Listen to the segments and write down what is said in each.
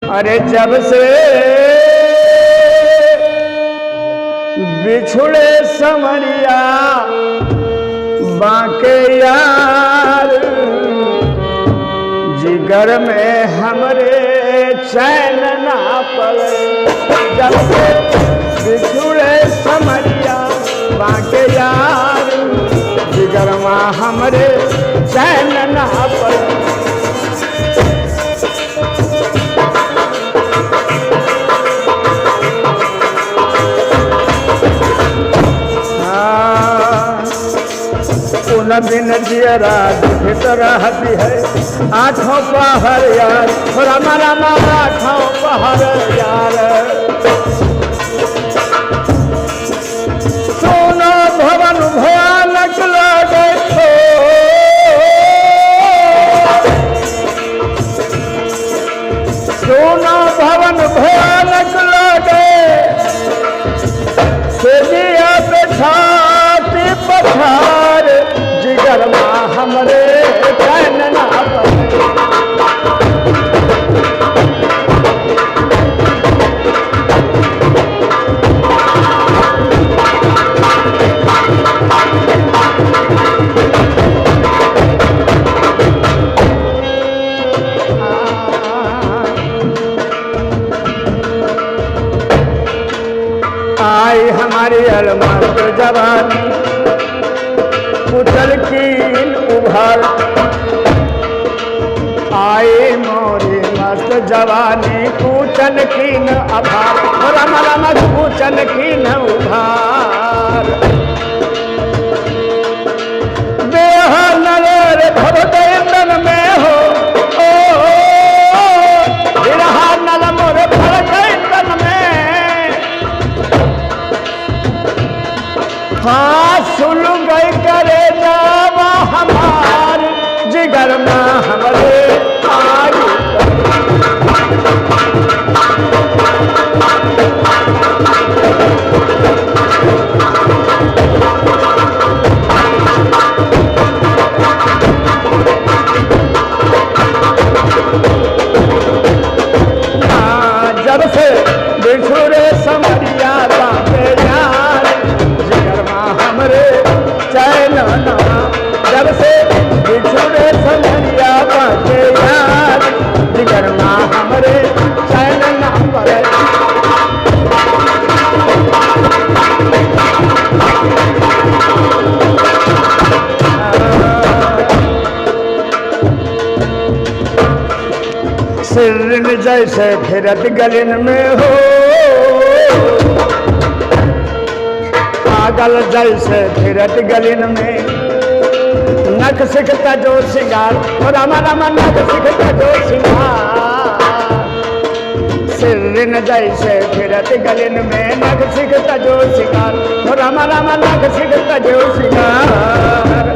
अरे जब से बिछुड़े समरिया बाके यार, जिगर में हमरे चैन ना पड़े। जब से बिछुड़े समरिया बाके यार, जिगर में हमरे चैन ना पड़े। उन बिन जियरा दुखित रहती है आठों पहर यार, रामा रामा आठों पहर यार। सोना भवन भयानक लगे हो, सोना भवन भयानक लगे, सेजिया पे छाती पठार, जिगर माँ हमरे चैन ना पड़े। आई हमारी अलमस्त जवानी कुचल कीन उभार, आए मोरी मस्त जवानी कुचल कीन आभार, राम राम कुचल कीन उभार। बेहन रे भवदयन में हो विरहा नल मोर भरदयन में, हाँ सुन गई करे जावा हमार, जिगर में हमरे आई। जब से बिछुड़े समरिया बाके यार, जिगर में हमरे चैन ना। जब से बिछुड़े समरिया बाके यार, जिगर में हमरे चैन ना पड़े। सिर जैसे फिरत गलिन में हो, पागल जैसे फिरत गलिन में, नख सिखता जो सिंगार, रामा रामा नख सिखता जो सिंगार। सिर जैसे फिरत गलिन में, नख सिखता जो सिंगार, रामा रामा नख सिखता जो सिंगार।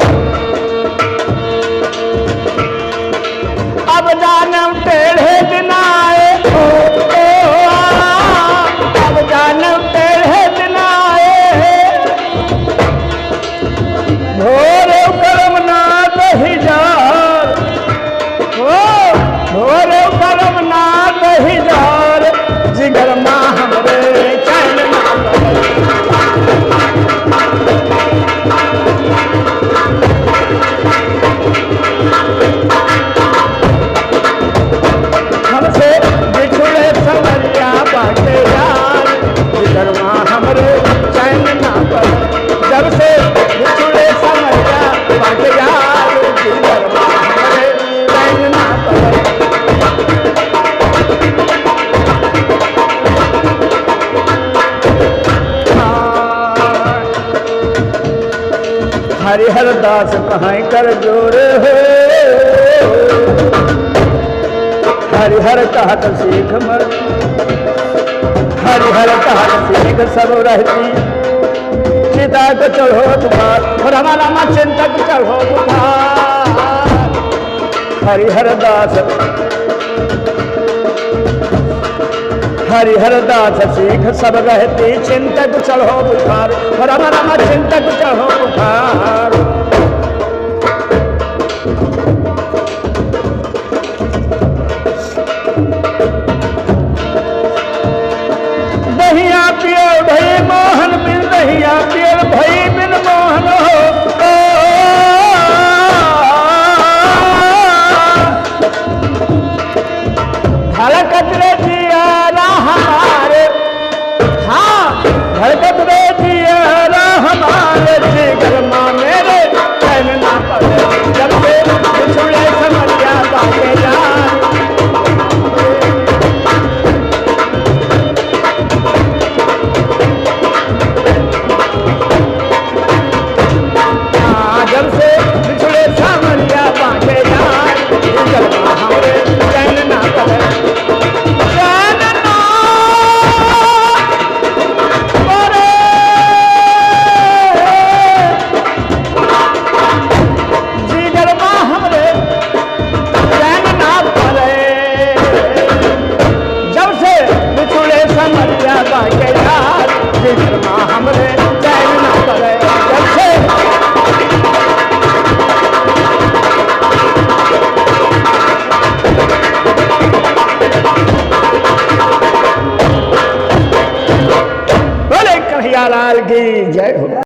अब जानम टेढ़े दिन आए हो, अब जानम टेढ़े दिन आए, भोरे करम ना दही जार, भोरे करम ना दही जार, जिगर माँ हमरे चैन ना पड़े। हमसे बिछुड़े समरिया बाके यार, जिगर माँ हमरे चैन ना पड़े। जब से बिछुड़े समरिया बाके यार, जिगर माँ हमरे चैन ना पड़े। हरिहर दास कहाँ कर जोर हो, हरिहर कहत सीख मर, हरिहर कहत सीख सब रहती, चिता को चढ़ो बुखार, रामा रामा चिंतक चढ़ो बुखार। हरिहर दास हरिहर दास सीख सब रहती, चिंतक चढ़ो बुखार, रामा रामा चिंतक चढ़ो बुखार। धड़कत रे जियारा हमारे, हाँ धड़कत रे जियारा हमारे, जिगर माँ मेरे चैन ना पड़े, जब से बिछुड़े समरिया बाटे यार। जब से बिछुड़े समरिया बाटे यार, जिगर माँ हमरे चैन ना पड़े, चैन ना पड़े, जिगर माँ हमरे चैन ना पड़े, जब से बिछुड़े समरिया बाटे यार, जिगर माँ हमरे चैन ना पड़े, जब से बोले कन्हैया लाल की जय।